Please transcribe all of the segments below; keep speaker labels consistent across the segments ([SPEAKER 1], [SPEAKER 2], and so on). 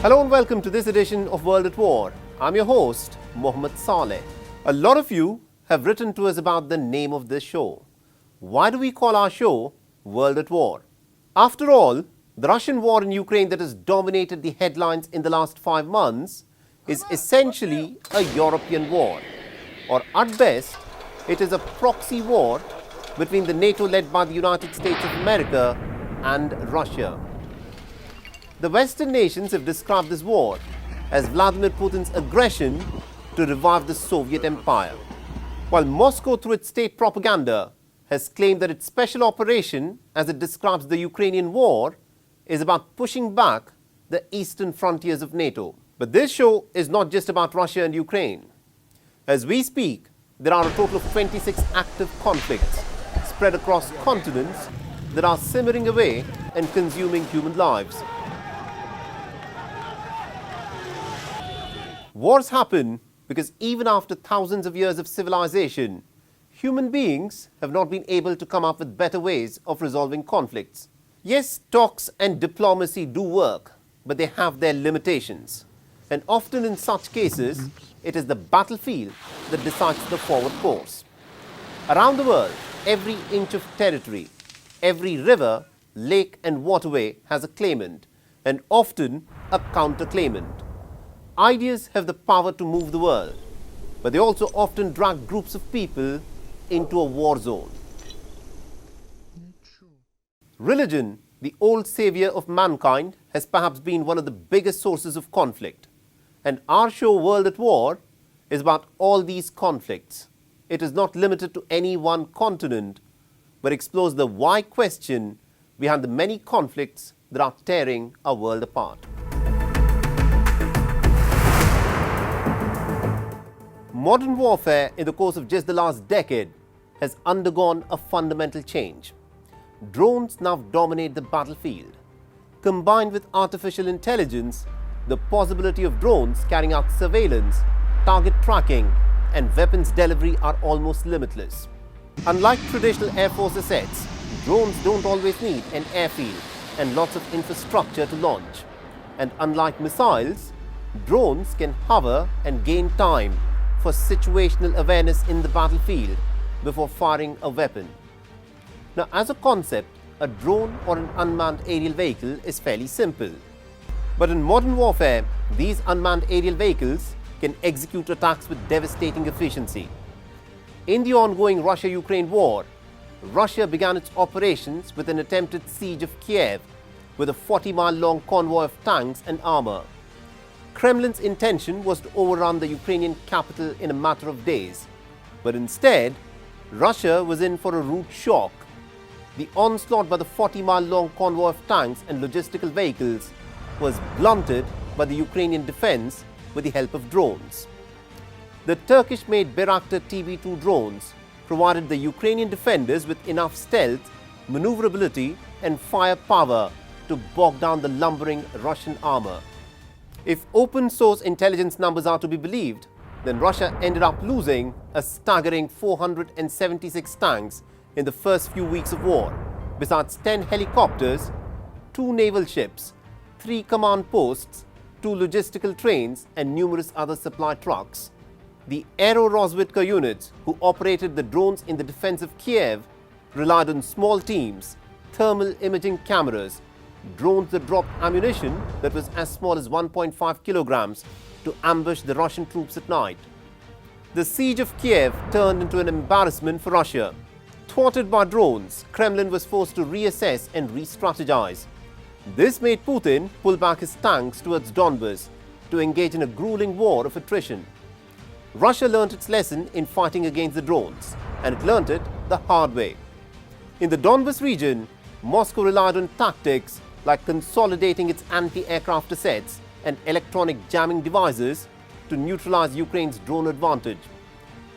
[SPEAKER 1] Hello and welcome to this edition of World at War. I'm your host, Mohammed Saleh. A lot of you have written to us about the name of this show. Why do we call our show World at War? After all, the Russian war in Ukraine that has dominated the headlines in the last 5 months is essentially a European war. Or at best, it is a proxy war between the NATO led by the United States of America and Russia. The Western nations have described this war as Vladimir Putin's aggression to revive the Soviet Empire, while Moscow, through its state propaganda, has claimed that its special operation, as it describes the Ukrainian war, is about pushing back the eastern frontiers of NATO. But this show is not just about Russia and Ukraine. As we speak, there are a total of 26 active conflicts spread across continents that are simmering away and consuming human lives. Wars happen because even after thousands of years of civilization, human beings have not been able to come up with better ways of resolving conflicts. Yes, talks and diplomacy do work, but they have their limitations. And often in such cases, it is the battlefield that decides the forward course. Around the world, every inch of territory, every river, lake and waterway has a claimant, and often a counter-claimant. Ideas have the power to move the world, but they also often drag groups of people into a war zone. Religion, the old savior of mankind, has perhaps been one of the biggest sources of conflict. And our show World at War is about all these conflicts. It is not limited to any one continent, but explores the why question behind the many conflicts that are tearing our world apart. Modern warfare in the course of just the last decade has undergone a fundamental change. Drones now dominate the battlefield. Combined with artificial intelligence, the possibility of drones carrying out surveillance, target tracking, and weapons delivery are almost limitless. Unlike traditional Air Force assets, drones don't always need an airfield and lots of infrastructure to launch. And unlike missiles, drones can hover and gain time for situational awareness in the battlefield before firing a weapon. Now, as a concept, a drone or an unmanned aerial vehicle is fairly simple. But in modern warfare, these unmanned aerial vehicles can execute attacks with devastating efficiency. In the ongoing Russia-Ukraine war, Russia began its operations with an attempted siege of Kiev with a 40-mile-long convoy of tanks and armor. Kremlin's intention was to overrun the Ukrainian capital in a matter of days, but instead, Russia was in for a rude shock. The onslaught by the 40-mile-long convoy of tanks and logistical vehicles was blunted by the Ukrainian defense with the help of drones. The Turkish-made Bayraktar TB2 drones provided the Ukrainian defenders with enough stealth, maneuverability, and firepower to bog down the lumbering Russian armor. If open-source intelligence numbers are to be believed, then Russia ended up losing a staggering 476 tanks in the first few weeks of war, besides 10 helicopters, 2 naval ships, 3 command posts, 2 logistical trains, and numerous other supply trucks. The Aero-Rozvedka units, who operated the drones in the defense of Kiev, relied on small teams, thermal imaging cameras, drones that dropped ammunition that was as small as 1.5 kilograms to ambush the Russian troops at night. The siege of Kiev turned into an embarrassment for Russia. Thwarted by drones, Kremlin was forced to reassess and re-strategize. This made Putin pull back his tanks towards Donbas to engage in a grueling war of attrition. Russia learnt its lesson in fighting against the drones, and it learnt it the hard way. In the Donbas region, Moscow relied on tactics like consolidating its anti-aircraft assets and electronic jamming devices to neutralize Ukraine's drone advantage.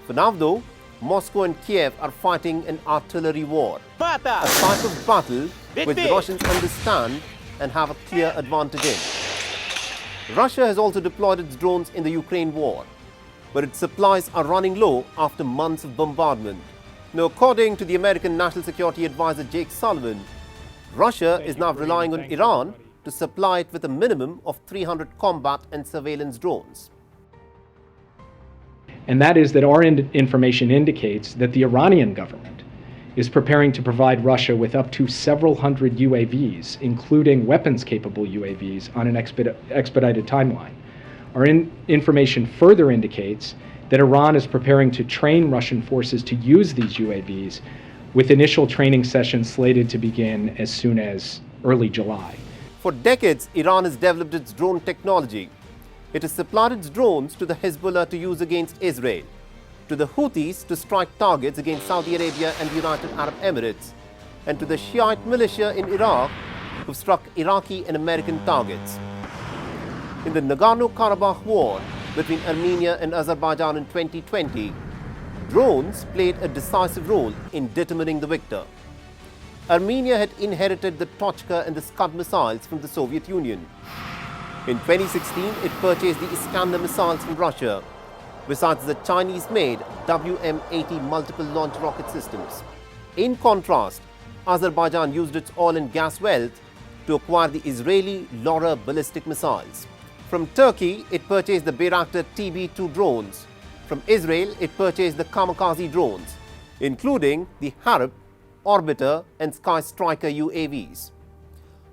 [SPEAKER 1] For now, though, Moscow and Kiev are fighting an artillery war, a type of battle which the Russians understand and have a clear advantage in. Russia has also deployed its drones in the Ukraine war, but its supplies are running low after months of bombardment. Now, according to the American National Security Advisor Jake Sullivan, Russia is now relying on Iran to supply it with a minimum of 300 combat and surveillance drones.
[SPEAKER 2] And that is that our information indicates that the Iranian government is preparing to provide Russia with up to several hundred UAVs, including weapons-capable UAVs, on an expedited timeline. Our information further indicates that Iran is preparing to train Russian forces to use these UAVs, with initial training sessions slated to begin as soon as early July.
[SPEAKER 1] For decades, Iran has developed its drone technology. It has supplied its drones to the Hezbollah to use against Israel, to the Houthis to strike targets against Saudi Arabia and the United Arab Emirates, and to the Shiite militia in Iraq who struck Iraqi and American targets. In the Nagorno-Karabakh war between Armenia and Azerbaijan in 2020, drones played a decisive role in determining the victor. Armenia had inherited the Tochka and the Scud missiles from the Soviet Union. In 2016, it purchased the Iskander missiles from Russia, besides the Chinese-made WM-80 multiple launch rocket systems. In contrast, Azerbaijan used its oil and gas wealth to acquire the Israeli Lora ballistic missiles. From Turkey, it purchased the Bayraktar TB2 drones. From Israel, it purchased the Kamikaze drones, including the Harp, Orbiter and Sky Striker UAVs.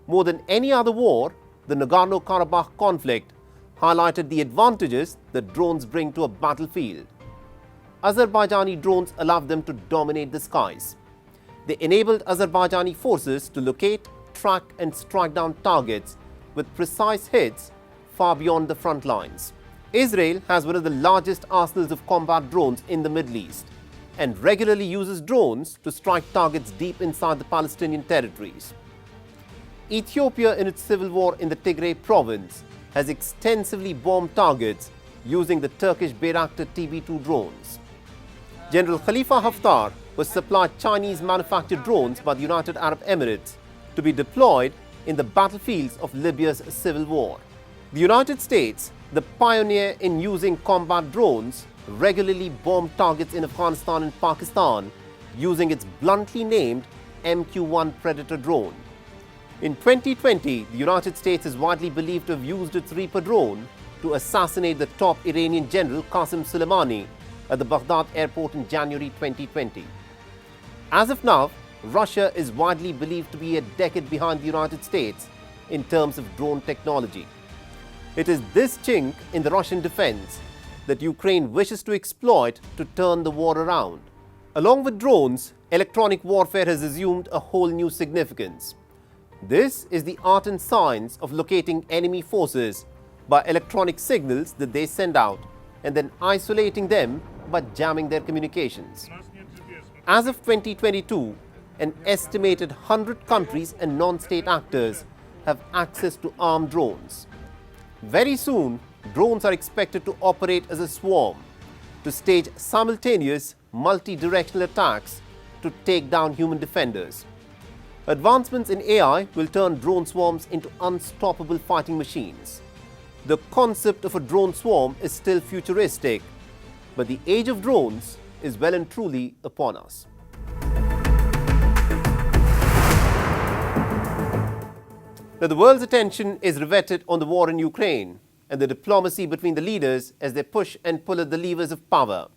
[SPEAKER 1] More than any other war, the Nagorno-Karabakh conflict highlighted the advantages that drones bring to a battlefield. Azerbaijani drones allowed them to dominate the skies. They enabled Azerbaijani forces to locate, track and strike down targets with precise hits far beyond the front lines. Israel has one of the largest arsenals of combat drones in the Middle East and regularly uses drones to strike targets deep inside the Palestinian territories. Ethiopia, in its civil war in the Tigray province, has extensively bombed targets using the Turkish Bayraktar TB2 drones. General Khalifa Haftar was supplied Chinese-manufactured drones by the United Arab Emirates to be deployed in the battlefields of Libya's civil war. The United States, the pioneer in using combat drones, regularly bombed targets in Afghanistan and Pakistan using its bluntly named MQ-1 Predator drone. In 2020, the United States is widely believed to have used its Reaper drone to assassinate the top Iranian general Qasem Soleimani at the Baghdad airport in January 2020. As of now, Russia is widely believed to be a decade behind the United States in terms of drone technology. It is this chink in the Russian defense that Ukraine wishes to exploit to turn the war around. Along with drones, electronic warfare has assumed a whole new significance. This is the art and science of locating enemy forces by electronic signals that they send out and then isolating them by jamming their communications. As of 2022, an estimated 100 countries and non-state actors have access to armed drones. Very soon, drones are expected to operate as a swarm to stage simultaneous multi-directional attacks to take down human defenders. Advancements in AI will turn drone swarms into unstoppable fighting machines. The concept of a drone swarm is still futuristic, but the age of drones is well and truly upon us. Now, the world's attention is riveted on the war in Ukraine and the diplomacy between the leaders as they push and pull at the levers of power.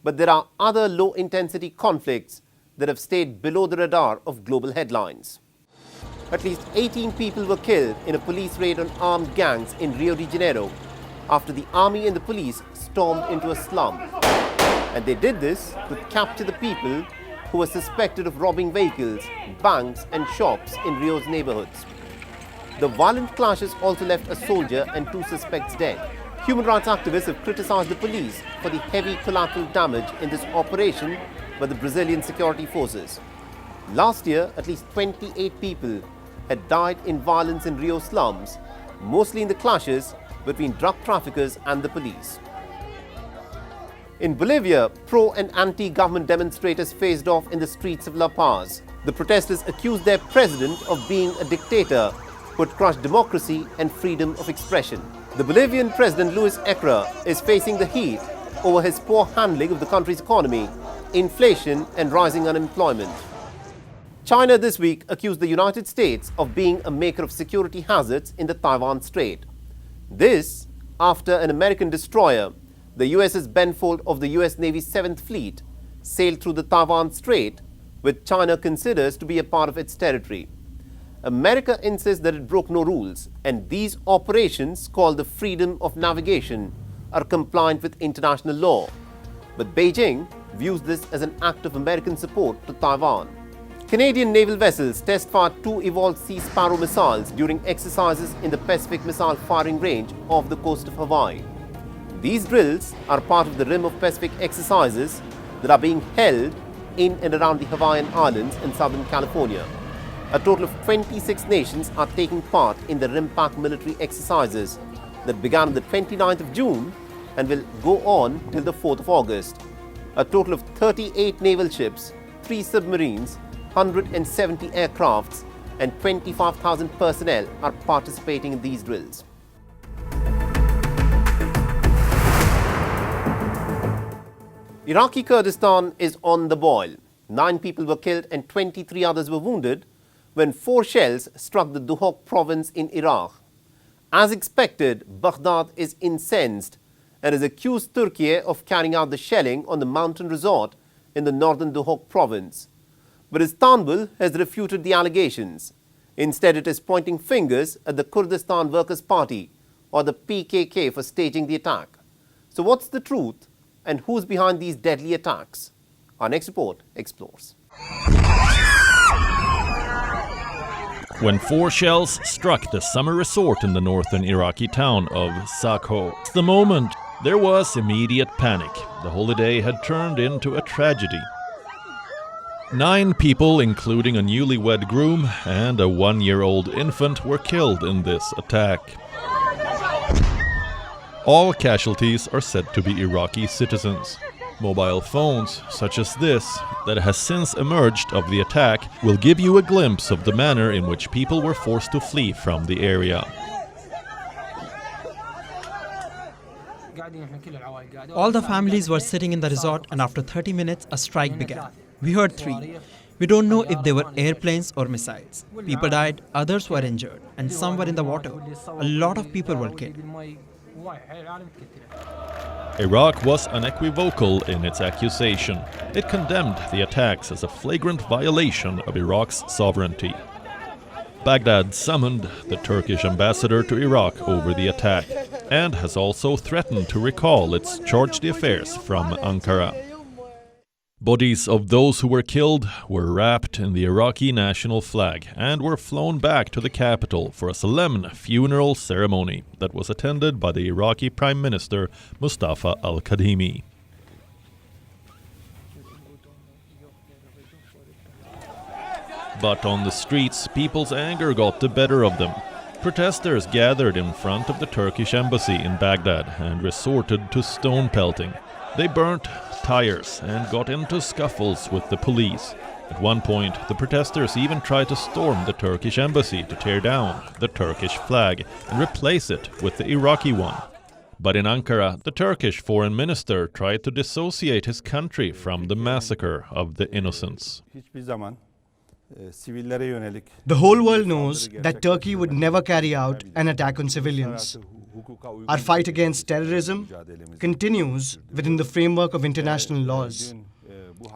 [SPEAKER 1] But there are other low-intensity conflicts that have stayed below the radar of global headlines. At least 18 people were killed in a police raid on armed gangs in Rio de Janeiro after the army and the police stormed into a slum. And they did this to capture the people who were suspected of robbing vehicles, banks and shops in Rio's neighborhoods. The violent clashes also left a soldier and 2 suspects dead. Human rights activists have criticized the police for the heavy collateral damage in this operation by the Brazilian security forces. Last year, at least 28 people had died in violence in Rio slums, mostly in the clashes between drug traffickers and the police. In Bolivia, pro and anti-government demonstrators faced off in the streets of La Paz. The protesters accused their president of being a dictator who had crushed democracy and freedom of expression. The Bolivian president Luis Ecra is facing the heat over his poor handling of the country's economy, inflation and rising unemployment. China this week accused the United States of being a maker of security hazards in the Taiwan Strait. This after an American destroyer, the USS Benfold of the US Navy's 7th Fleet, sailed through the Taiwan Strait, which China considers to be a part of its territory. America insists that it broke no rules, and these operations, called the freedom of navigation, are compliant with international law. But Beijing views this as an act of American support to Taiwan. Canadian naval vessels test-fired 2 evolved Sea Sparrow missiles during exercises in the Pacific Missile Firing Range off the coast of Hawaii. These drills are part of the Rim of Pacific exercises that are being held in and around the Hawaiian Islands in Southern California. A total of 26 nations are taking part in the RIMPAC military exercises that began on the 29th of June and will go on till the 4th of August. A total of 38 naval ships, 3 submarines, 170 aircrafts and 25,000 personnel are participating in these drills. Iraqi Kurdistan is on the boil. 9 people were killed and 23 others were wounded when 4 shells struck the Duhok province in Iraq. As expected, Baghdad is incensed and has accused Turkey of carrying out the shelling on the mountain resort in the northern Duhok province. But Istanbul has refuted the allegations. Instead, it is pointing fingers at the Kurdistan Workers' Party or the PKK for staging the attack. So what's the truth and who's behind these deadly attacks? Our next report explores.
[SPEAKER 3] When 4 shells struck the summer resort in the northern Iraqi town of Sakho, at the moment there was immediate panic. The holiday had turned into a tragedy. 9 people, including a newlywed groom and a 1-year-old infant, were killed in this attack. All casualties are said to be Iraqi citizens. Mobile phones, such as this, that has since emerged of the attack, will give you a glimpse of the manner in which people were forced to flee from the area.
[SPEAKER 4] All the families were sitting in the resort, and after 30 minutes, a strike began. We heard 3. We don't know if they were airplanes or missiles. People died, others were injured, and some were in the water. A lot of people were killed.
[SPEAKER 3] Iraq was unequivocal in its accusation. It condemned the attacks as a flagrant violation of Iraq's sovereignty. Baghdad summoned the Turkish ambassador to Iraq over the attack and has also threatened to recall its chargé d'affaires from Ankara. Bodies of those who were killed were wrapped in the Iraqi national flag and were flown back to the capital for a solemn funeral ceremony that was attended by the Iraqi Prime Minister Mustafa al-Kadhimi. But on the streets, people's anger got the better of them. Protesters gathered in front of the Turkish embassy in Baghdad and resorted to stone pelting. They burnt tires and got into scuffles with the police. At one point, the protesters even tried to storm the Turkish embassy to tear down the Turkish flag and replace it with the Iraqi one. But in Ankara, the Turkish foreign minister tried to dissociate his country from the massacre of the innocents.
[SPEAKER 5] The whole world knows that Turkey would never carry out an attack on civilians. Our fight against terrorism continues within the framework of international laws.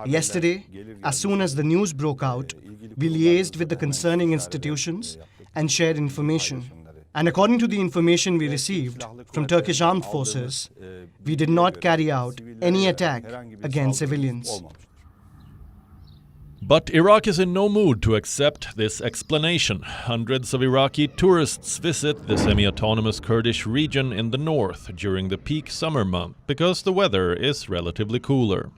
[SPEAKER 5] Yesterday, as soon as the news broke out, we liaised with the concerning institutions and shared information. And according to the information we received from Turkish armed forces, we did not carry out any attack against civilians.
[SPEAKER 3] But Iraq is in no mood to accept this explanation. Hundreds of Iraqi tourists visit the semi-autonomous Kurdish region in the north during the peak summer month because the weather is relatively cooler.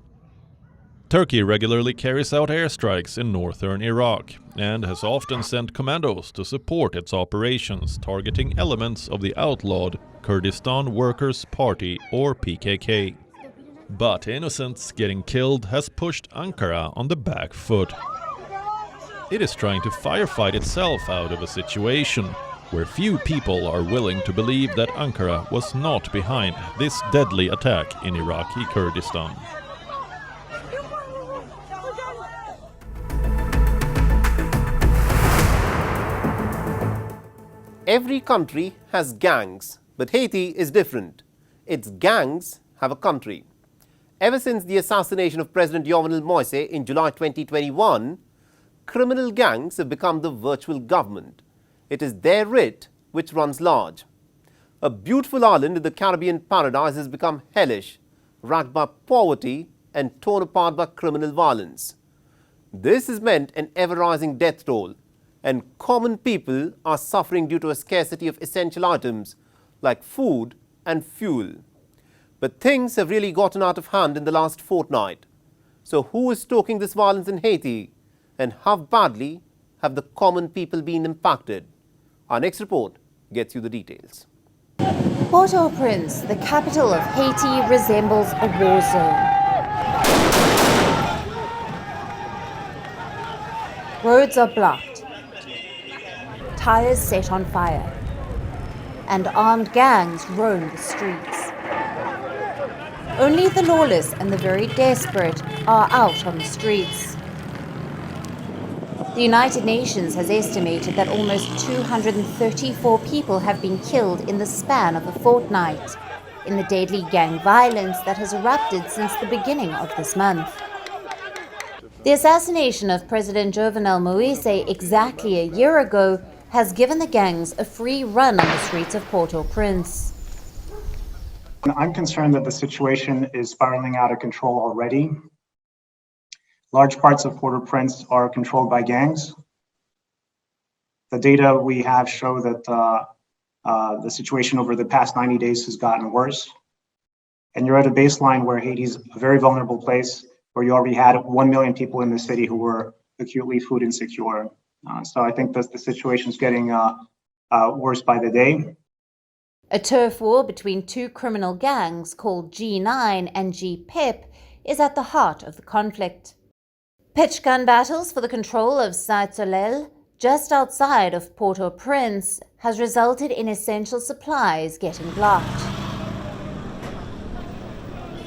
[SPEAKER 3] Turkey regularly carries out airstrikes in northern Iraq and has often sent commandos to support its operations targeting elements of the outlawed Kurdistan Workers' Party or PKK. But innocents getting killed has pushed Ankara on the back foot. It is trying to firefight itself out of a situation where few people are willing to believe that Ankara was not behind this deadly attack in Iraqi Kurdistan.
[SPEAKER 1] Every country has gangs, but Haiti is different. Its gangs have a country. Ever since the assassination of President Jovenel Moise in July 2021, criminal gangs have become the virtual government. It is their writ which runs large. A beautiful island in the Caribbean paradise has become hellish, racked by poverty and torn apart by criminal violence. This has meant an ever-rising death toll, and common people are suffering due to a scarcity of essential items like food and fuel. But things have really gotten out of hand in the last fortnight. So who is stoking this violence in Haiti, and how badly have the common people been impacted? Our next report gets you the details.
[SPEAKER 6] Port-au-Prince, the capital of Haiti, resembles a war zone. Roads are blocked, tires set on fire, and armed gangs roam the streets. Only the lawless and the very desperate are out on the streets. The United Nations has estimated that almost 234 people have been killed in the span of a fortnight in the deadly gang violence that has erupted since the beginning of this month. The assassination of President Jovenel Moise exactly a year ago has given the gangs a free run on the streets of Port-au-Prince.
[SPEAKER 7] I'm concerned that the situation is spiraling out of control already. Large parts of Port-au-Prince are controlled by gangs. The data we have show that the situation over the past 90 days has gotten worse. And you're at a baseline where Haiti's a very vulnerable place, where you already had 1 million people in the city who were acutely food insecure. So I think that the situation is getting worse by the day.
[SPEAKER 6] A turf war between two criminal gangs called G9 and G-PEP is at the heart of the conflict. Pitch gun battles for the control of Saint-Solel, just outside of Port-au-Prince, has resulted in essential supplies getting blocked.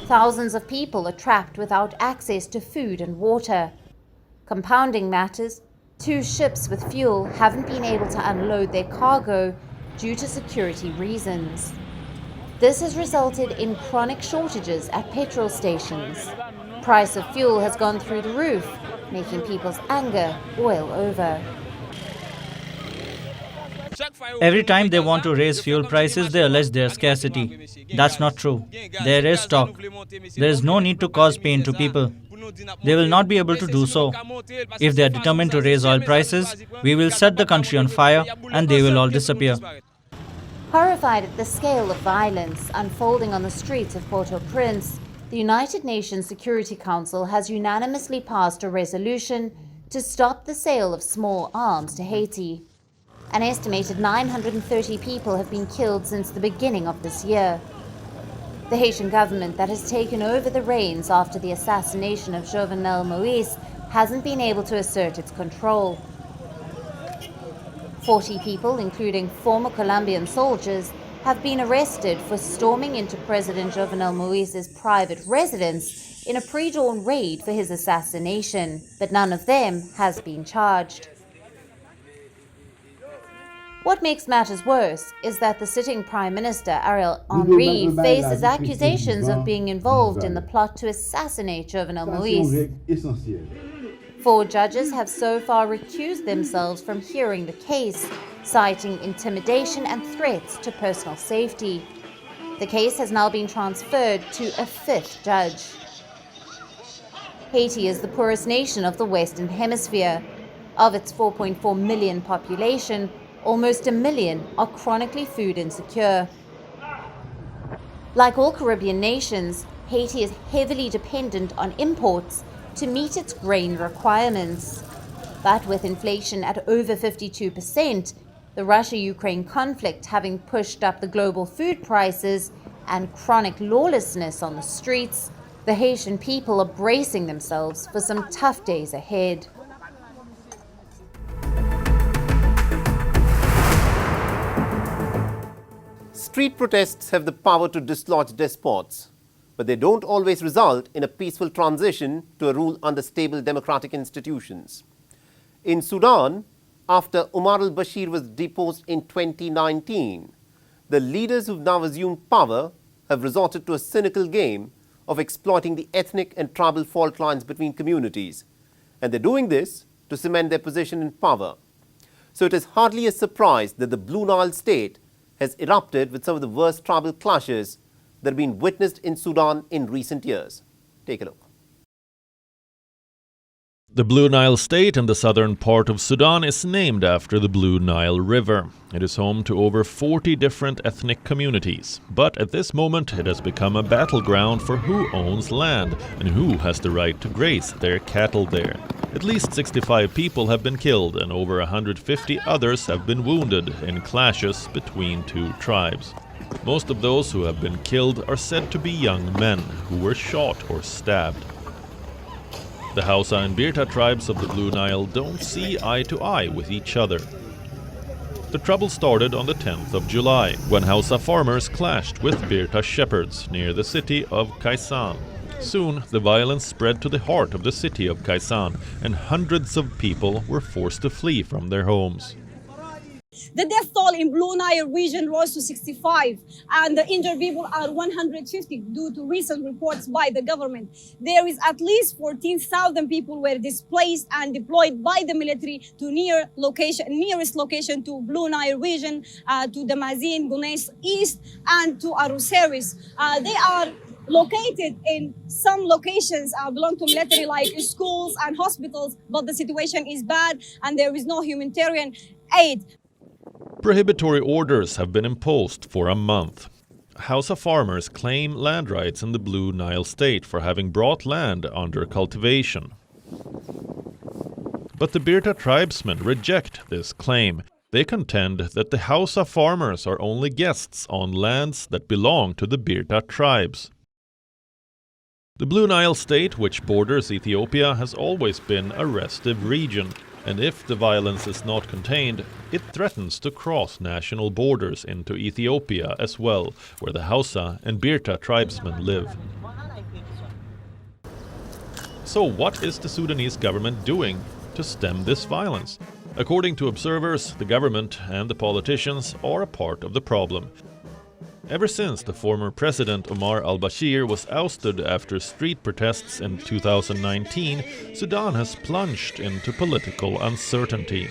[SPEAKER 6] Thousands of people are trapped without access to food and water. Compounding matters, 2 ships with fuel haven't been able to unload their cargo due to security reasons. This has resulted in chronic shortages at petrol stations. Price of fuel has gone through the roof, making people's anger boil over.
[SPEAKER 8] Every time they want to raise fuel prices, they allege there's scarcity. That's not true. There is stock. There is no need to cause pain to people. They will not be able to do so. If they are determined to raise oil prices, we will set the country on fire and they will all disappear.
[SPEAKER 6] Horrified at the scale of violence unfolding on the streets of Port-au-Prince, the United Nations Security Council has unanimously passed a resolution to stop the sale of small arms to Haiti. An estimated 930 people have been killed since the beginning of this year. The Haitian government that has taken over the reins after the assassination of Jovenel Moise hasn't been able to assert its control. 40 people, including former Colombian soldiers, have been arrested for storming into President Jovenel Moise's private residence in a pre-dawn raid for his assassination, but none of them has been charged. What makes matters worse is that the sitting Prime Minister, Ariel Henry, faces accusations of being involved in the plot to assassinate Jovenel Moise. 4 judges have so far recused themselves from hearing the case, citing intimidation and threats to personal safety. The case has now been transferred to a 5th judge. Haiti is the poorest nation of the Western Hemisphere. Of its 4.4 million population, almost 1 million are chronically food insecure. Like all Caribbean nations, Haiti is heavily dependent on imports to meet its grain requirements. But with inflation at over 52%, the Russia-Ukraine conflict having pushed up the global food prices, and chronic lawlessness on the streets, the Haitian people are bracing themselves for some tough days ahead.
[SPEAKER 1] Street protests have the power to dislodge despots, but they don't always result in a peaceful transition to a rule under stable democratic institutions. In Sudan, After Omar al-Bashir was deposed in 2019, the leaders who've now assumed power have resorted to a cynical game of exploiting the ethnic and tribal fault lines between communities. And they're doing this to cement their position in power. So it is hardly a surprise that the Blue Nile state has erupted with some of the worst tribal clashes that have been witnessed in Sudan in recent years. Take a look.
[SPEAKER 3] The Blue Nile state in the southern part of Sudan is named after the Blue Nile River. It is home to over 40 different ethnic communities. But at this moment, it has become a battleground for who owns land and who has the right to graze their cattle there. At least 65 people have been killed and over 150 others have been wounded in clashes between two tribes. Most of those who have been killed are said to be young men who were shot or stabbed. The Hausa and Birta tribes of the Blue Nile don't see eye to eye with each other. The trouble started on the 10th of July, when Hausa farmers clashed with Birta shepherds near the city of Kaisan. Soon, the violence spread to the heart of the city of Kaisan, and hundreds of people were forced to flee from their homes.
[SPEAKER 9] The death toll in Blue Nile region rose to 65, and the injured people are 150 due to recent reports by the government. There is at least 14,000 people were displaced and deployed by the military to nearest location to Blue Nile region, to Damazin, Gunes East, and to Aruseris. They are located in some locations belong to military like schools and hospitals, but the situation is bad and there is no humanitarian aid.
[SPEAKER 3] Prohibitory orders have been imposed for a month. Hausa farmers claim land rights in the Blue Nile state for having brought land under cultivation. But the Birta tribesmen reject this claim. They contend that the Hausa farmers are only guests on lands that belong to the Birta tribes. The Blue Nile state, which borders Ethiopia, has always been a restive region. And if the violence is not contained, it threatens to cross national borders into Ethiopia as well, where the Hausa and Birta tribesmen live. So what is the Sudanese government doing to stem this violence? According to observers, the government and the politicians are a part of the problem. Ever since the former president Omar al-Bashir was ousted after street protests in 2019, Sudan has plunged into political uncertainty.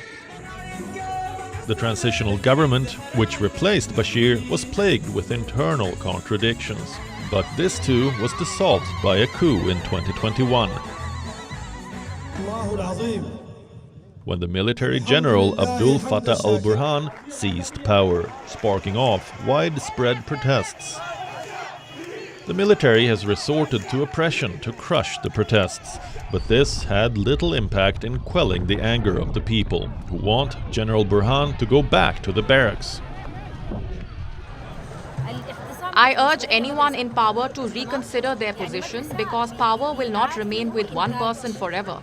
[SPEAKER 3] The transitional government, which replaced Bashir, was plagued with internal contradictions. But this too was dissolved by a coup in 2021. When the military general Abdul Fattah al-Burhan seized power, sparking off widespread protests. The military has resorted to oppression to crush the protests, but this had little impact in quelling the anger of the people, who want General Burhan to go back to the barracks.
[SPEAKER 10] I urge anyone in power to reconsider their position because power will not remain with one person forever.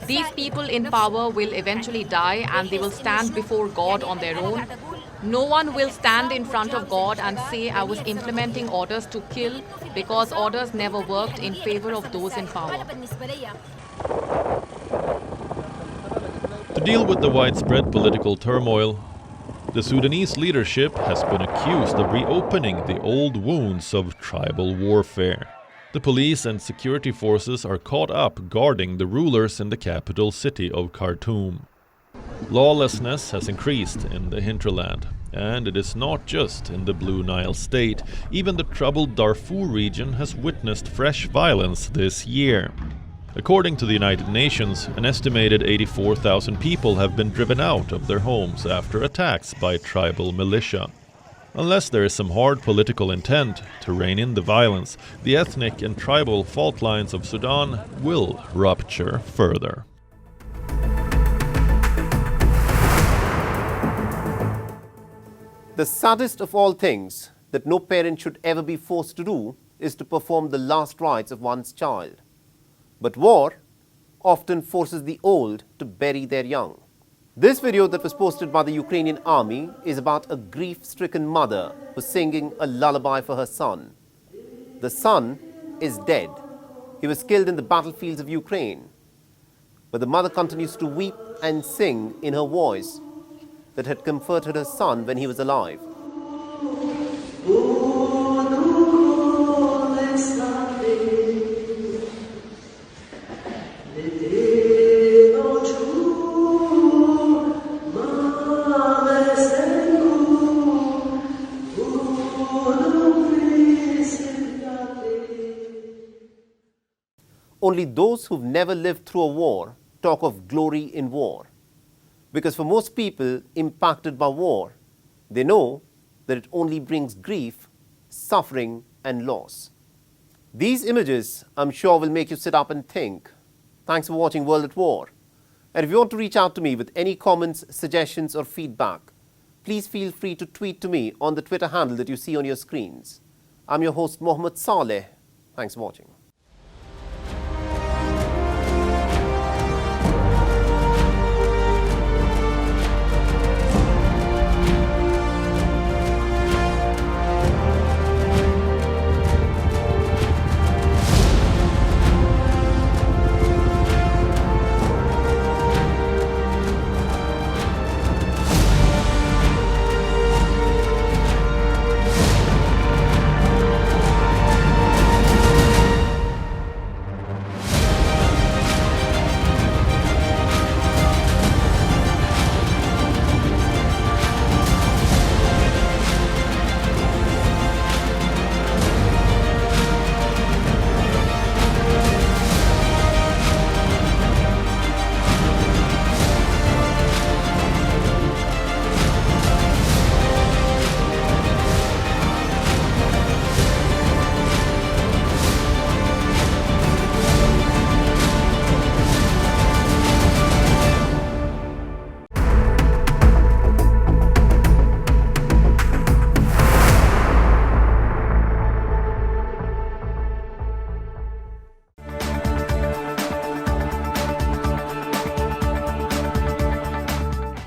[SPEAKER 10] These people in power will eventually die and they will stand before God on their own. No one will stand in front of God and say, I was implementing orders to kill, because orders never worked in favor of those in power.
[SPEAKER 3] To deal with the widespread political turmoil, the Sudanese leadership has been accused of reopening the old wounds of tribal warfare. The police and security forces are caught up guarding the rulers in the capital city of Khartoum. Lawlessness has increased in the hinterland, and it is not just in the Blue Nile state. Even the troubled Darfur region has witnessed fresh violence this year. According to the United Nations, an estimated 84,000 people have been driven out of their homes after attacks by tribal militia. Unless there is some hard political intent to rein in the violence, the ethnic and tribal fault lines of Sudan will rupture further.
[SPEAKER 1] The saddest of all things that no parent should ever be forced to do is to perform the last rites of one's child. But war often forces the old to bury their young. This video that was posted by the Ukrainian army is about a grief-stricken mother who's singing a lullaby for her son. The son is dead. He was killed in the battlefields of Ukraine. But the mother continues to weep and sing in her voice that had comforted her son when he was alive. Only those who've never lived through a war talk of glory in war. Because for most people impacted by war, they know that it only brings grief, suffering, and loss. These images, I'm sure, will make you sit up and think. Thanks for watching World at War. And if you want to reach out to me with any comments, suggestions, or feedback, please feel free to tweet to me on the Twitter handle that you see on your screens. I'm your host, Mohammed Saleh. Thanks for watching.